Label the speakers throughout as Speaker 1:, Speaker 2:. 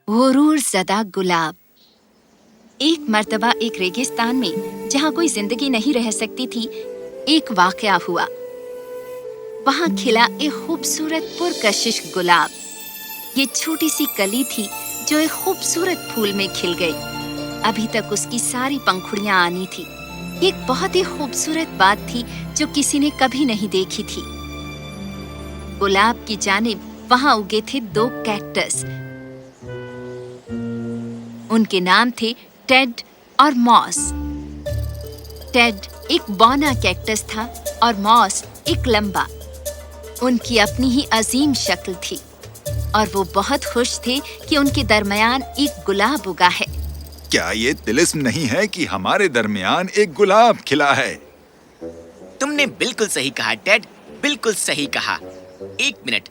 Speaker 1: गुरूर ज़दा गुलाब। एक मर्तबा एक रेगिस्तान में जहाँ कोई जिंदगी नहीं रह सकती थी, एक वाक़या हुआ। वहाँ खिला एक खूबसूरत पुरकशिश गुलाब। ये छोटी सी कली थी जो एक खूबसूरत फूल में खिल गई। अभी तक उसकी सारी पंखुड़ियाँ आनी थी। ये एक बहुत ही खूबसूरत बात थी जो किसी ने कभी नहीं देखी थी। गुलाब की जानिब वहाँ उगे थे दो कैक्टस। उनके नाम थे टेड और मॉस। टेड एक बौना कैक्टस था और मॉस एक लंबा। उनकी अपनी ही अजीम शक्ल थी और वो बहुत खुश थे कि उनके दरमियान एक गुलाब उगा है।
Speaker 2: क्या ये तिलिस्म नहीं है कि हमारे दरमियान एक गुलाब खिला है?
Speaker 3: तुमने बिल्कुल सही कहा टेड, बिल्कुल सही कहा। एक मिनट,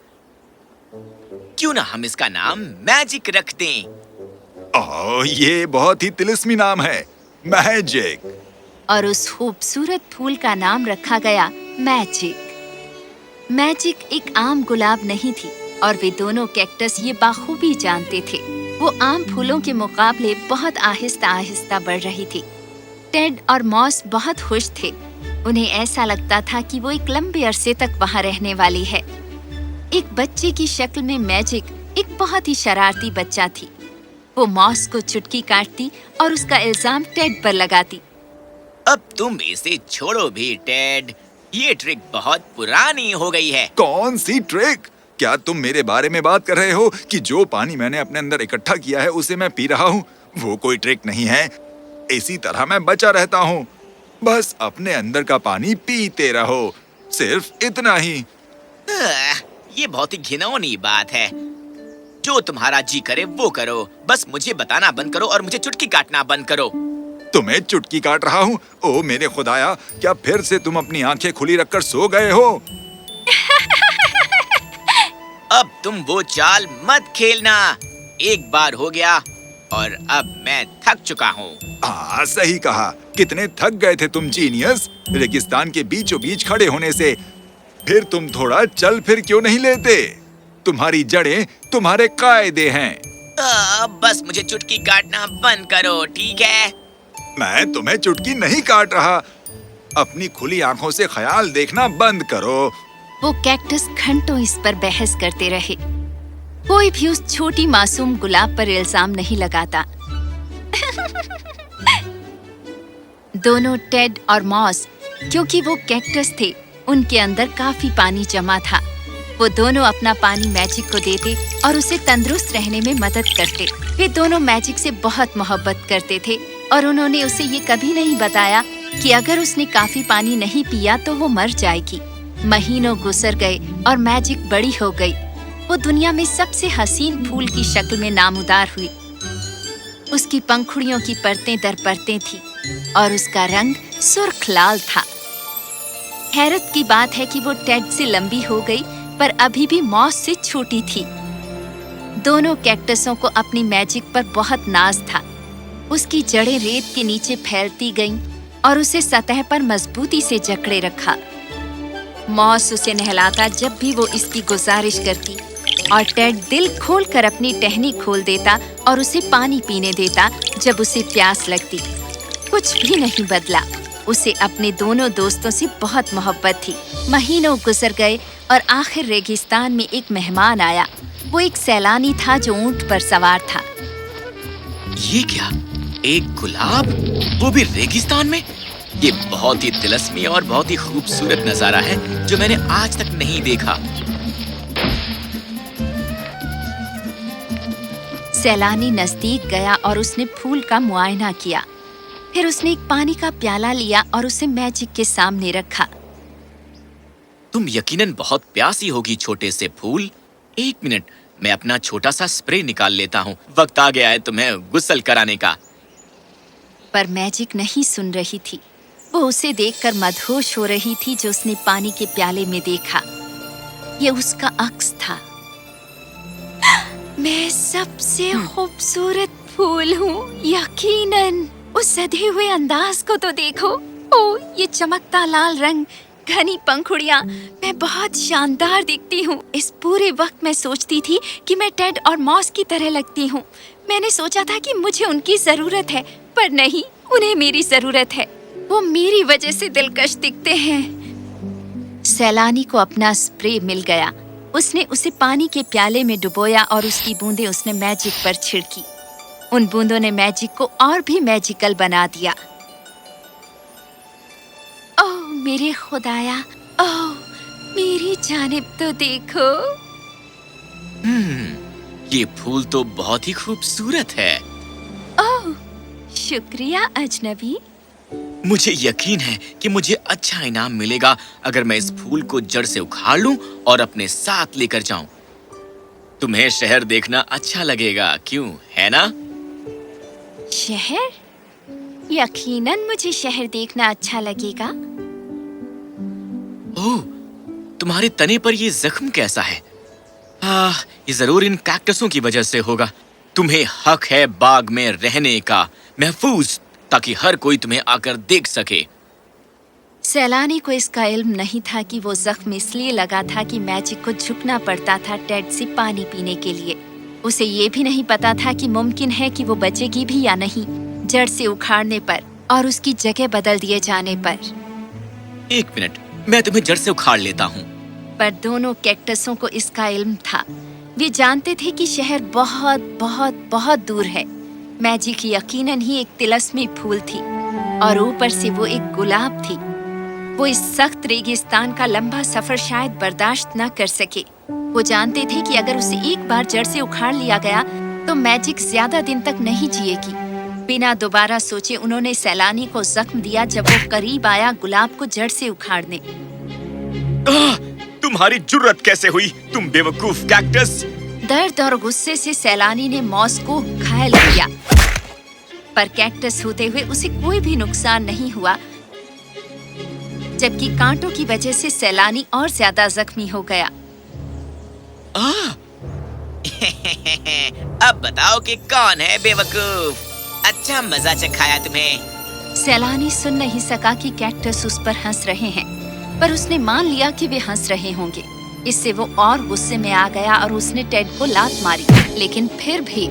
Speaker 3: क्यों ना हम इसका नाम मैजिक रख दें?
Speaker 2: ओह, ये बहुत ही तिलिस्मी नाम है, मैजिक।
Speaker 1: और उस खूबसूरत फूल का नाम रखा गया मैजिक। मैजिक एक आम गुलाब नहीं थी और वे दोनों कैक्टस ये बाखूबी जानते थे। वो आम फूलों के मुकाबले बहुत आहिस्ता आहिस्ता बढ़ रही थी। टेड और मॉस बहुत खुश थे। उन्हें ऐसा लगता था कि वो एक लंबे अरसे तक वहाँ रहने वाली है। एक बच्चे की शक्ल में मैजिक एक बहुत ही शरारती बच्चा थी। वो मॉस को चुटकी काटती और उसका इल्जाम टेड पर लगाती।
Speaker 3: अब तुम इसे छोड़ो भी टेड, ये ट्रिक बहुत पुरानी हो गई है।
Speaker 2: कौन सी ट्रिक? क्या तुम मेरे बारे में बात कर रहे हो कि जो पानी मैंने अपने अंदर इकट्ठा किया है उसे मैं पी रहा हूँ? वो कोई ट्रिक नहीं है। इसी तरह मैं बचा रहता हूँ। बस अपने अंदर का पानी पीते रहो, सिर्फ इतना ही।
Speaker 3: ये बहुत ही घिनौनी बात है। जो तुम्हारा जी करे वो करो, बस मुझे बताना बंद करो और मुझे चुटकी काटना बंद करो।
Speaker 2: तुम्हें चुटकी काट रहा हूँ? ओ मेरे खुदाया, क्या फिर से तुम अपनी आंखें खुली रखकर सो गए हो?
Speaker 3: अब तुम वो चाल मत खेलना। एक बार हो गया और अब मैं थक चुका हूँ।
Speaker 2: हाँ, सही कहा। कितने थक गए थे तुम जीनियस, रेगिस्तान के बीचों बीच खड़े होने से। फिर तुम थोड़ा चल फिर क्यों नहीं लेते? तुम्हारी जड़ें तुम्हारे कायदे हैं।
Speaker 3: बस मुझे चुटकी काटना बंद करो, ठीक है?
Speaker 2: मैं तुम्हें चुटकी नहीं काट रहा। अपनी खुली आंखों से ख्याल देखना बंद करो।
Speaker 1: वो कैक्टस घंटों इस पर बहस करते रहे। कोई भी उस छोटी मासूम गुलाब पर इल्जाम नहीं लगाता। दोनों टेड और मॉस, क्योंकि वो कैक्टस थे, उनके अंदर काफी पानी जमा था। वो दोनों अपना पानी मैजिक को देते और उसे तंदुरुस्त रहने में मदद करते। वे दोनों मैजिक से बहुत मोहब्बत करते थे और उन्होंने उसे ये कभी नहीं बताया कि अगर उसने काफी पानी नहीं पिया तो वो मर जाएगी। महीनों गुजर गए और मैजिक बड़ी हो गई। वो दुनिया में सबसे हसीन फूल की शक्ल में नामुदार हुई। उसकी पंखुड़ियों की परतें दर परतें थी और उसका रंग सुर्ख लाल था। हैरत की बात है कि वो टेड से लंबी हो गई पर अभी भी मॉस से छोटी थी। दोनों कैक्टसों को अपनी मैजिक पर बहुत नाज था। उसकी जड़ें रेत के नीचे फैलती गईं और उसे सतह पर मजबूती से जकड़े रखा। मॉस उसे नहलाता जब भी वो इसकी गुजारिश करती और टेड दिल खोलकर अपनी टहनी खोल देता और उसे पानी पीने देता जब उसे प्यास लगती। कुछ भी नहीं बदला। उसे अपने दोनों दोस्तों से बहुत मोहब्बत थी। महीनों गुजर गए और आखिर रेगिस्तान में एक मेहमान आया। वो एक सैलानी था जो ऊंट पर सवार था।
Speaker 3: ये क्या? एक गुलाब, वो भी रेगिस्तान में? ये बहुत ही तिलस्मी और बहुत ही खूबसूरत नजारा है जो मैंने आज तक नहीं देखा।
Speaker 1: सैलानी नजदीक गया और उसने फूल का मुआयना किया। फिर उसने एक पानी का प्याला लिया और उसे मैजिक के सामने रखा।
Speaker 3: तुम यकीनन बहुत प्यासी होगी छोटे से फूल। एक मिनट, मैं अपना छोटा सा स्प्रे निकाल लेता हूँ। वक्त आ गया है तुम्हें गुस्ल कराने का।
Speaker 1: पर मैजिक नहीं सुन रही थी। वो उसे देखकर मदहोश हो रही थी जो उसने पानी के प्याले में देखा। ये उसका अक्स था। मैं सबसे खूबसूरत फूल हूँ, यकीनन। उस सधे हुए अंदाज को तो देखो। ओ, ये चमकता लाल रंग, घनी पंखुड़ियाँ, मैं बहुत शानदार दिखती हूँ। इस पूरे वक्त मैं सोचती थी कि मैं टेड और मॉस की तरह लगती हूँ। मैंने सोचा था कि मुझे उनकी जरूरत है, पर नहीं, उन्हें मेरी जरूरत है। वो मेरी वजह से दिलकश दिखते हैं। सैलानी को अपना स्प्रे मिल गया। उसने उसे पानी के प्याले में डुबोया और उसकी बूंदें उसने मैजिक पर छिड़की। उन बूंदों ने मैजिक को और भी मैजिकल बना दिया। ओह मेरे खुदाया, ओह मेरी जानिब तो देखो।
Speaker 3: ये फूल तो बहुत ही खूबसूरत है।
Speaker 1: ओह शुक्रिया अजनबी।
Speaker 3: मुझे यकीन है कि मुझे अच्छा इनाम मिलेगा अगर मैं इस फूल को जड़ से उखाड़ लूं और अपने साथ लेकर जाऊं। तुम्हें शहर देखना अच्छा लगेगा, क्यों, है ना?
Speaker 1: शहर? यकीनन मुझे शहर देखना अच्छा लगेगा।
Speaker 3: ओह, तुम्हारे तने पर ये जख्म कैसा है? ये जरूर इन कैक्टसों की वजह से होगा। तुम्हें हक है बाग में रहने का, महफूज, ताकि हर कोई तुम्हें आकर देख सके।
Speaker 1: सैलानी को इसका इल्म नहीं था कि वो जख्म इसलिए लगा था कि मैजिक को झुकना पड़ता था टेड से पानी पीने के लिए। उसे ये भी नहीं पता था कि मुमकिन है कि वो बचेगी भी या नहीं, जड़ से उखाड़ने पर और उसकी जगह बदल दिए जाने पर।
Speaker 3: एक मिनट, मैं तुम्हें जड़ से उखाड़ लेता हूँ।
Speaker 1: पर दोनों कैक्टसों को इसका इल्म था। वे जानते थे कि शहर बहुत बहुत बहुत दूर है। मैजिक यकीनन ही एक तिलस्मी फूल थी और ऊपर से वो एक गुलाब थी। वो इस सख्त रेगिस्तान का लंबा सफर शायद बर्दाश्त न कर सके। वो जानते थे कि अगर उसे एक बार जड़ से उखाड़ लिया गया तो मैजिक ज्यादा दिन तक नहीं जिएगी। बिना दोबारा सोचे उन्होंने सैलानी को जख्म दिया जब वो करीब आया गुलाब को जड़ से उखाड़ने।
Speaker 3: तुम्हारी जुर्रत कैसे हुई, तुम बेवकूफ कैक्टस!
Speaker 1: दर्द और गुस्से से सैलानी ने मॉस को घायल किया, पर कैक्टस होते हुए उसे कोई भी नुकसान नहीं हुआ, जबकि कांटों की वजह से सैलानी और ज्यादा जख्मी हो गया।
Speaker 3: अब बताओ कि कौन है बेवकूफ? अच्छा मजा चखाया तुम्हें।
Speaker 1: सैलानी सुन नहीं सका कि कैक्टस उस पर हंस रहे हैं, पर उसने मान लिया कि वे हंस रहे होंगे। इससे वो और गुस्से में आ गया और उसने टेड को लात मारी, लेकिन फिर भी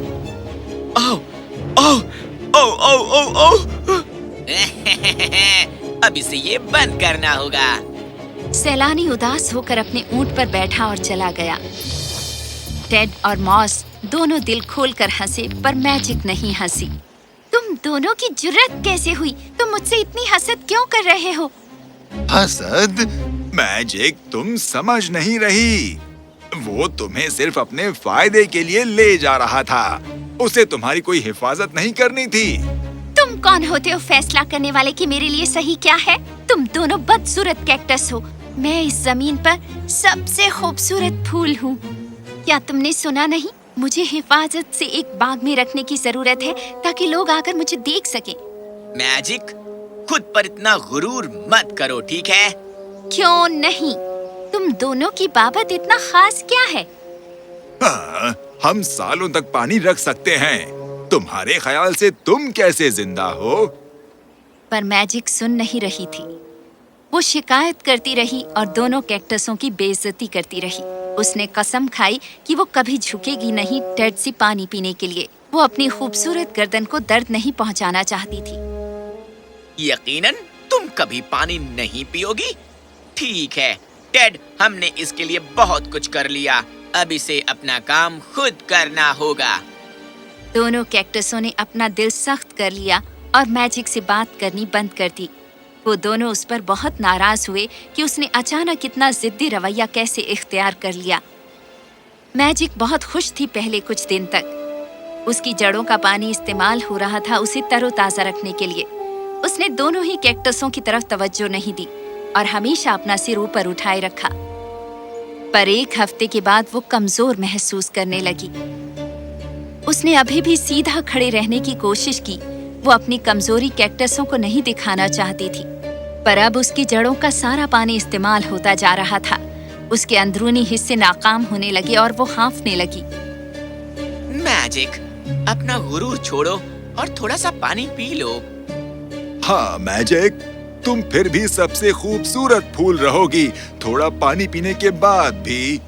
Speaker 3: अब इसे ये बंद करना होगा।
Speaker 1: सैलानी उदास होकर अपने ऊंट पर बैठा और चला गया। टेड और मॉस दोनों दिल खोलकर हंसे, पर मैजिक नहीं हंसी। तुम दोनों की जुर्रत कैसे हुई? तुम मुझसे इतनी हसद क्यों कर रहे हो?
Speaker 2: हसद? मैजिक, तुम समझ नहीं रही। वो तुम्हें सिर्फ अपने फायदे के लिए ले जा रहा था। उसे तुम्हारी कोई हिफाजत नहीं करनी थी।
Speaker 1: तुम कौन होते हो फैसला करने वाले कि मेरे लिए सही क्या है? तुम दोनों बदसूरत कैक्टस हो। मैं इस जमीन पर सबसे खूबसूरत फूल हूँ। क्या तुमने सुना नहीं? मुझे हिफाजत से एक बाग में रखने की जरूरत है ताकि लोग आकर मुझे देख सकें।
Speaker 3: मैजिक, खुद पर इतना गुरूर मत करो, ठीक है?
Speaker 1: क्यों नहीं? तुम दोनों की बाबत इतना खास क्या है?
Speaker 2: हाँ, हम सालों तक पानी रख सकते हैं। तुम्हारे ख्याल से तुम कैसे जिंदा हो?
Speaker 1: पर मैजिक सुन नहीं रही थी। वो शिकायत करती रही और दोनों कैक्टसों की बेइज्जती करती रही। उसने कसम खाई कि वो कभी झुकेगी नहीं टेड से पानी पीने के लिए। वो अपनी खूबसूरत गर्दन को दर्द नहीं पहुंचाना चाहती थी।
Speaker 3: यकीनन तुम कभी पानी नहीं पियोगी? ठीक है टेड, हमने इसके लिए बहुत कुछ कर लिया। अब इसे अपना काम खुद करना होगा।
Speaker 1: दोनों कैक्टसों ने अपना दिल सख्त कर लिया और मैजिक से बात करनी बंद कर दी। वो दोनों उस पर बहुत नाराज हुए कि उसने अचानक इतना जिद्दी रवैया कैसे इख्तियार कर लिया। मैजिक बहुत खुश थी पहले कुछ दिन तक। उसकी जड़ों का पानी इस्तेमाल हो रहा था उसे तरोताजा रखने के लिए। उसने दोनों ही कैक्टसों की तरफ तवज्जो नहीं दी और हमेशा अपना सिर ऊपर उठाए रखा। पर एक हफ्ते के बाद वो कमजोर महसूस करने लगी। उसने अभी भी सीधा खड़े रहने की कोशिश की। वो अपनी कमजोरी कैक्टसों को नहीं दिखाना चाहती थी, पर अब उसकी जड़ों का सारा पानी इस्तेमाल होता जा रहा था। उसके अंदरूनी हिस्से नाकाम होने लगे और वो हाँफने लगी।
Speaker 3: मैजिक, अपना गुरूर छोड़ो और थोड़ा सा पानी पी लो।
Speaker 2: हाँ मैजिक, तुम फिर भी सबसे खूबसूरत फूल रहोगी, थोड़ा पानी पीने के बाद भी।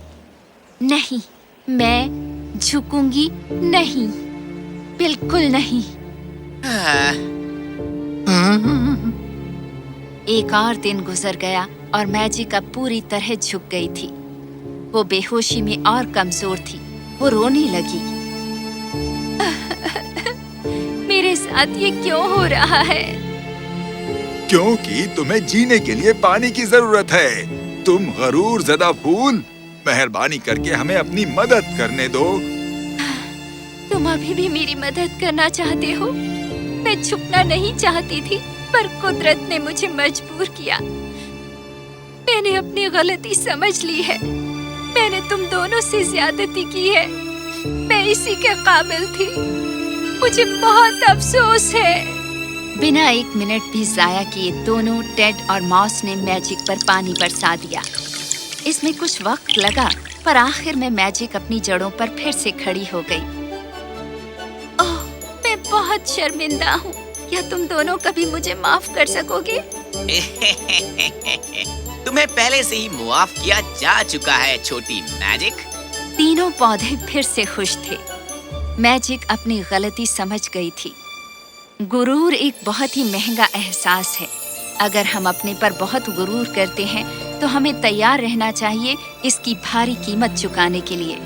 Speaker 1: नहीं, मैं झुकूंगी नहीं, बिल्कुल नहीं। एक और दिन गुजर गया और मैजिक अब पूरी तरह झुक गई थी। वो बेहोशी में और कमजोर थी। वो रोने लगी। मेरे साथ ये क्यों हो रहा है?
Speaker 2: क्योंकि तुम्हें जीने के लिए पानी की जरूरत है। तुम गरूर ज़दा फूल, मेहरबानी करके हमें अपनी मदद करने दो।
Speaker 1: तुम अभी भी मेरी मदद करना चाहते हो? मैं छुपना नहीं चाहती थी, पर कुदरत ने मुझे मजबूर किया। मैंने अपनी गलती समझ ली है। मैंने तुम दोनों से ज्यादती की है। मैं इसी के काबिल थी। मुझे बहुत अफसोस है। बिना एक मिनट भी जाया किए दोनों टेड और मॉस ने मैजिक पर पानी बरसा दिया। इसमें कुछ वक्त लगा, पर आखिर में मैजिक अपनी जड़ों पर फिर से खड़ी हो गई। ओह, मैं बहुत शर्मिंदा हूँ। क्या तुम दोनों कभी मुझे माफ कर सकोगे?
Speaker 3: तुम्हें पहले से ही मुआफ किया जा चुका है, छोटी मैजिक।
Speaker 1: तीनों पौधे फिर से खुश थे। मैजिक अपनी गलती समझ गई थी। गुरूर एक बहुत ही महंगा एहसास है। अगर हम अपने पर बहुत गुरूर करते हैं, तो हमें तैयार रहना चाहिए इसकी भारी कीमत चुकाने के लिए।